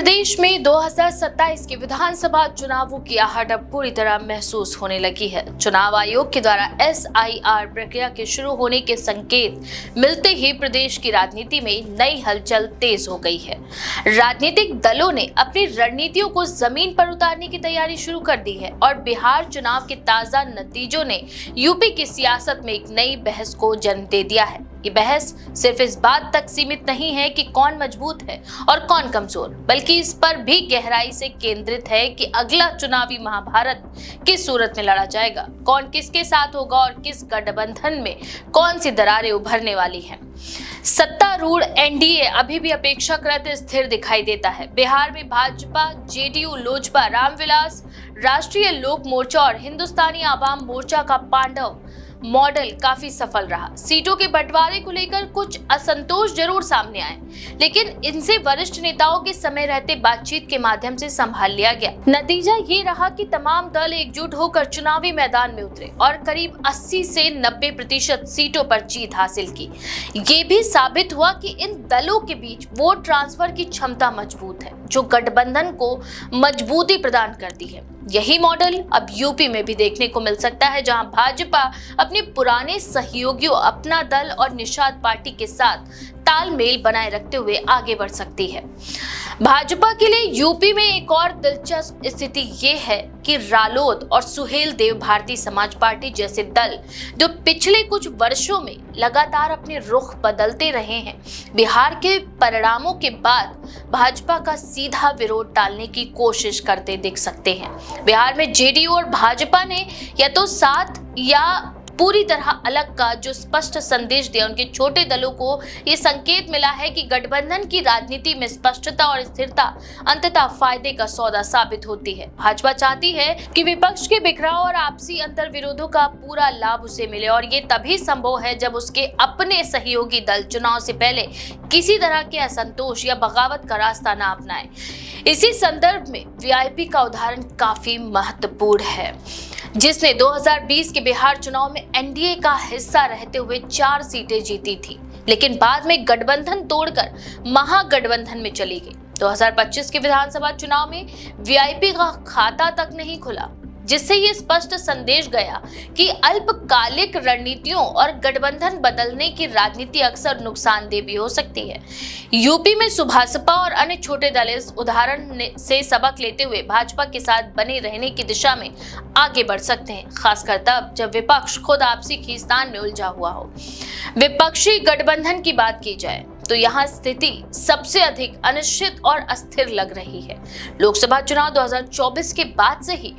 प्रदेश में 2027 के विधानसभा चुनावों की आहट अब पूरी तरह महसूस होने लगी है। चुनाव आयोग के द्वारा SIR प्रक्रिया के शुरू होने के संकेत मिलते ही प्रदेश की राजनीति में नई हलचल तेज हो गई है। राजनीतिक दलों ने अपनी रणनीतियों को जमीन पर उतारने की तैयारी शुरू कर दी है और बिहार चुनाव के ताजा नतीजों ने यूपी की सियासत में एक नई बहस को जन्म दे दिया है। ये बहस सिर्फ इस बात तक सीमित नहीं है कि कौन मजबूत है और कौन कमजोर, बल्कि इस पर भी गहराई से केंद्रित है कि अगला चुनावी महाभारत किस सूरत में लड़ा जाएगा, कौन किसके साथ होगा और किस गठबंधन में कौन सी दरारें उभरने वाली हैं। सत्तारूढ़ NDA अभी भी अपेक्षाकृत स्थिर दिखाई देता है। बिहार में भाजपा, JDU, लोजपा, रामविलास, राष्ट्रीय लोक मोर्चा और हिंदुस्तानी आवाम मोर्चा का पांडव मॉडल काफी सफल रहा। सीटों के बंटवारे को लेकर कुछ असंतोष जरूर सामने आए, लेकिन इनसे वरिष्ठ नेताओं के समय रहते बातचीत के माध्यम से संभाल लिया गया। नतीजा ये रहा कि तमाम दल एकजुट होकर चुनावी मैदान में उतरे और करीब 80 से 90% सीटों पर जीत हासिल की। ये भी साबित हुआ कि इन दलों के बीच वोट ट्रांसफर की क्षमता मजबूत है, जो गठबंधन को मजबूती प्रदान करती है। यही मॉडल अब यूपी में भी देखने को मिल सकता है, जहां भाजपा अपने पुराने सहयोगियों, अपना दल और निषाद पार्टी के साथ तालमेल बनाए रखते हुए आगे बढ़ सकती है। भाजपा के लिए यूपी में एक और दिलचस्प स्थिति ये है कि रालोद और सुहेल देव भारतीय समाज पार्टी जैसे दल, जो पिछले कुछ वर्षों में लगातार अपने रुख बदलते रहे हैं, बिहार के परिणामों के बाद भाजपा का सीधा विरोध टालने की कोशिश करते दिख सकते हैं। बिहार में JDU और भाजपा ने या तो साथ या पूरी तरह अलग का जो स्पष्ट संदेश दिया, उनके छोटे दलों को ये संकेत मिला है कि गठबंधन की राजनीति में स्पष्टता और स्थिरता अंततः फायदे का सौदा साबित होती है। भाजपा चाहती है कि विपक्ष के बिखराव और आपसी अंतर विरोधों का पूरा लाभ उसे मिले, और ये तभी संभव है जब उसके अपने सहयोगी दल चुनाव से पहले किसी तरह के असंतोष या बगावत का रास्ता न अपनाए। इसी संदर्भ में VIP का उदाहरण काफी महत्वपूर्ण है, जिसने 2020 के बिहार चुनाव में NDA का हिस्सा रहते हुए 4 सीटें जीती थी, लेकिन बाद में गठबंधन तोड़कर महागठबंधन में चली गई। 2025 के विधानसभा चुनाव में VIP का खाता तक नहीं खुला, जिससे ये स्पष्ट संदेश गया कि अल्पकालिक रणनीतियों और गठबंधन बदलने की राजनीति अक्सर नुकसानदेह भी हो सकती है। यूपी में सुभासपा और अन्य छोटे दल इस उदाहरण से सबक लेते हुए भाजपा के साथ बने रहने की दिशा में आगे बढ़ सकते हैं, खासकर तब जब विपक्ष खुद आपसी खींचतान में उलझा हुआ हो। विपक्षी गठबंधन की बात की जाए तो यहाँ स्थिति सबसे अधिक अनिश्चित और अस्थिर लग रही है। लोकसभा चुनाव 2024 के बाद से ही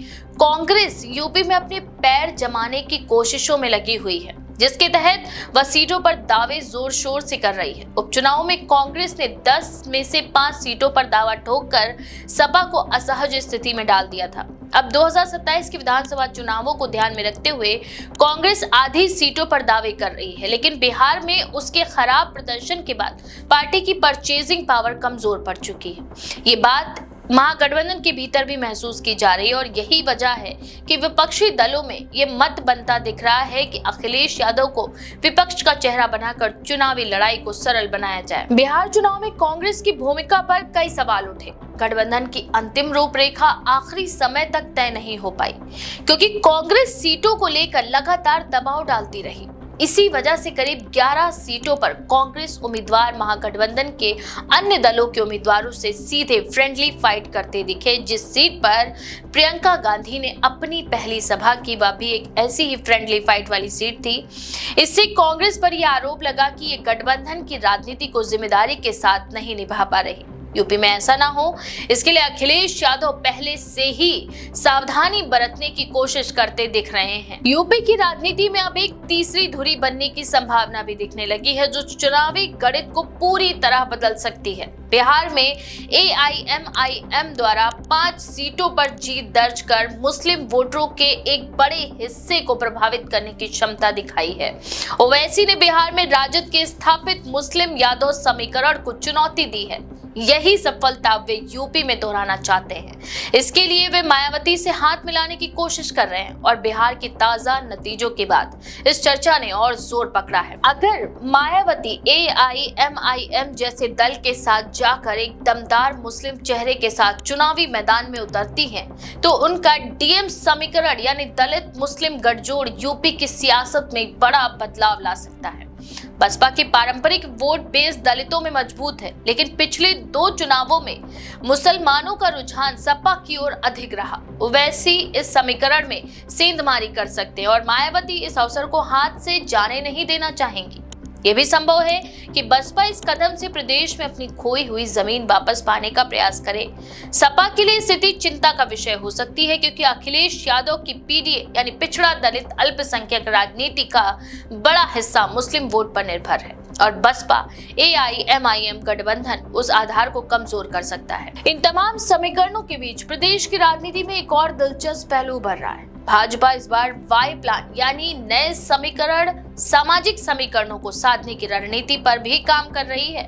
कांग्रेस यूपी में अपने पैर जमाने की कोशिशों में लगी हुई है, जिसके तहत वह सीटों पर दावे जोर शोर से कर रही है। उपचुनाव में कांग्रेस ने 10 में से 5 सीटों पर दावा ठोककर सपा को असहज स्थिति में डाल दिया था। अब 2027 के विधानसभा चुनावों को ध्यान में रखते हुए कांग्रेस आधी सीटों पर दावे कर रही है, लेकिन बिहार में उसके खराब प्रदर्शन के बाद पार्टी की परचेजिंग पावर कमजोर पड़ चुकी है। ये बात महागठबंधन के भीतर भी महसूस की जा रही है, और यही वजह है कि विपक्षी दलों में ये मत बनता दिख रहा है कि अखिलेश यादव को विपक्ष का चेहरा बनाकर चुनावी लड़ाई को सरल बनाया जाए। बिहार चुनाव में कांग्रेस की भूमिका पर कई सवाल उठे। गठबंधन की अंतिम रूपरेखा आखिरी समय तक तय नहीं हो पाई, क्योंकि कांग्रेस सीटों को लेकर लगातार दबाव डालती रही। इसी वजह से करीब 11 सीटों पर कांग्रेस उम्मीदवार महागठबंधन के अन्य दलों के उम्मीदवारों से सीधे फ्रेंडली फाइट करते दिखे। जिस सीट पर प्रियंका गांधी ने अपनी पहली सभा की, वह भी एक ऐसी ही फ्रेंडली फाइट वाली सीट थी। इससे कांग्रेस पर यह आरोप लगा कि ये गठबंधन की राजनीति को जिम्मेदारी के साथ नहीं निभा पा रही। यूपी में ऐसा ना हो, इसके लिए अखिलेश यादव पहले से ही सावधानी बरतने की कोशिश करते दिख रहे हैं। यूपी की राजनीति में अब एक तीसरी धुरी बनने की संभावना भी दिखने लगी है, जो चुनावी गणित को पूरी तरह बदल सकती है। बिहार में AIMIM द्वारा 5 सीटों पर जीत दर्ज कर मुस्लिम वोटरों के एक बड़े हिस्से को प्रभावित करने की क्षमता दिखाई है। ओवैसी ने बिहार में राजद के स्थापित मुस्लिम यादव समीकरण को चुनौती दी है। यही सफलता वे यूपी में दोहराना चाहते हैं। इसके लिए वे मायावती से हाथ मिलाने की कोशिश कर रहे हैं और बिहार की ताजा नतीजों के बाद इस चर्चा ने और जोर पकड़ा है। अगर मायावती AIMIM जैसे दल के साथ जाकर एक दमदार मुस्लिम चेहरे के साथ चुनावी मैदान में उतरती हैं, तो उनका DM समीकरण यानी दलित मुस्लिम गठजोड़ यूपी की सियासत में एक बड़ा बदलाव ला सकता है। बसपा की पारंपरिक वोट बेस दलितों में मजबूत है, लेकिन पिछले 2 चुनावों में मुसलमानों का रुझान सपा की ओर अधिक रहा। ओवैसी इस समीकरण में सेंधमारी कर सकते हैं और मायावती इस अवसर को हाथ से जाने नहीं देना चाहेंगी। यह भी संभव है कि बसपा इस कदम से प्रदेश में अपनी खोई हुई जमीन वापस पाने का प्रयास करे। सपा के लिए स्थिति चिंता का विषय हो सकती है, क्योंकि अखिलेश यादव की PDA यानी पिछड़ा दलित अल्पसंख्यक राजनीति का बड़ा हिस्सा मुस्लिम वोट पर निर्भर है और बसपा AIMIM गठबंधन उस आधार को कमजोर कर सकता है। इन तमाम समीकरणों के बीच प्रदेश की राजनीति में एक और दिलचस्प पहलू उभर रहा है। भाजपा इस बार वाई प्लान यानी नए समीकरण, सामाजिक समीकरणों को साधने की रणनीति पर भी काम कर रही है।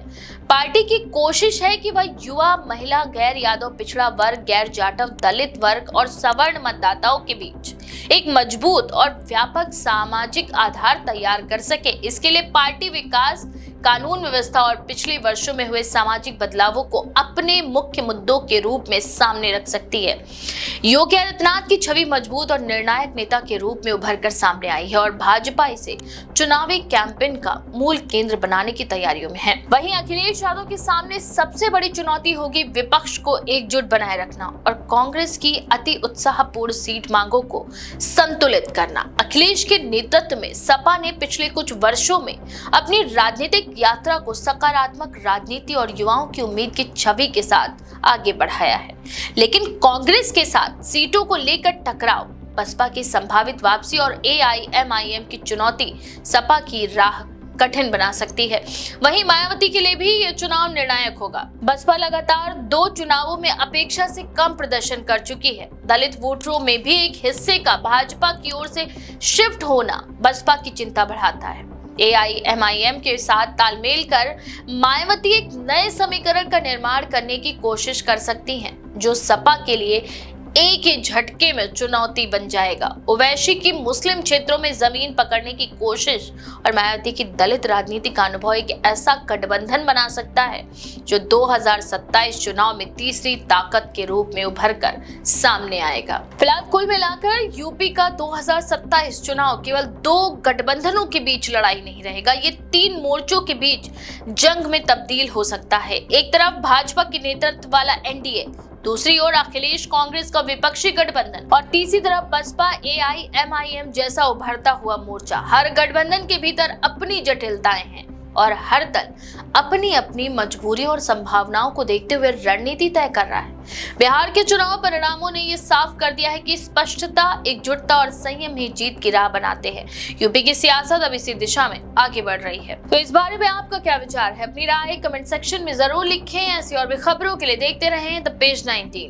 पार्टी की कोशिश है कि वह युवा, महिला, गैर यादव पिछड़ा वर्ग, गैर जाटव दलित वर्ग और सवर्ण मतदाताओं के बीच एक मजबूत और व्यापक सामाजिक आधार तैयार कर सके। इसके लिए पार्टी विकास, कानून व्यवस्था और पिछले वर्षों में हुए सामाजिक बदलावों को अपने मुख्य मुद्दों के रूप में सामने रख सकती है। योगी आदित्यनाथ की छवि मजबूत और निर्णायक नेता के रूप में उभर कर सामने आई है और भाजपा इसे चुनावी कैंपेन का मूल केंद्र बनाने की तैयारियों में है। वहीं अखिलेश यादव के सामने सबसे बड़ी चुनौती होगी विपक्ष को एकजुट बनाए रखना और कांग्रेस की अति उत्साहपूर्ण सीट मांगों को संतुलित करना। अखिलेश के नेतृत्व में सपा ने पिछले कुछ वर्षों में अपनी राजनीतिक यात्रा को सकारात्मक राजनीति और युवाओं की उम्मीद की छवि के साथ आगे बढ़ाया है, लेकिन कांग्रेस के साथ सीटों को लेकर टकराव, बसपा की संभावित वापसी और AIMIM की चुनौती सपा की राह कठिन बना सकती है। वहीं मायावती के लिए भी यह चुनाव निर्णायक होगा। बसपा लगातार 2 चुनावों में अपेक्षा से कम प्रदर्शन कर चुकी है। दलित वोटरों में भी एक हिस्से का भाजपा की ओर से शिफ्ट होना बसपा की चिंता बढ़ाता है। AIMIM के साथ तालमेल कर मायावती एक नए समीकरण का निर्माण करने की कोशिश कर सकती हैं, जो सपा के लिए एक ही झटके में चुनौती बन जाएगा। ओवैसी की मुस्लिम क्षेत्रों में जमीन पकड़ने की कोशिश और मायावती की दलित राजनीति का अनुभव एक ऐसा गठबंधन बना सकता है जो 2027 चुनाव में तीसरी ताकत के रूप में उभर कर सामने आएगा। फिलहाल कुल मिलाकर यूपी का 2027 चुनाव केवल 2 गठबंधनों के बीच लड़ाई नहीं रहेगा, ये 3 मोर्चों के बीच जंग में तब्दील हो सकता है। एक तरफ भाजपा के नेतृत्व वाला NDA, दूसरी ओर अखिलेश कांग्रेस का विपक्षी गठबंधन और तीसरी तरफ बसपा AIMIM जैसा उभरता हुआ मोर्चा। हर गठबंधन के भीतर अपनी जटिलताएं हैं और हर दल अपनी अपनी मजबूरी और संभावनाओं को देखते हुए रणनीति तय कर रहा है। बिहार के चुनाव परिणामों ने यह साफ कर दिया है कि स्पष्टता, एकजुटता और संयम ही जीत की राह बनाते हैं। यूपी की सियासत अब इसी दिशा में आगे बढ़ रही है। तो इस बारे में आपका क्या विचार है? अपनी राय कमेंट सेक्शन में जरूर लिखें। ऐसी और भी खबरों के लिए देखते रहें द पेज 19।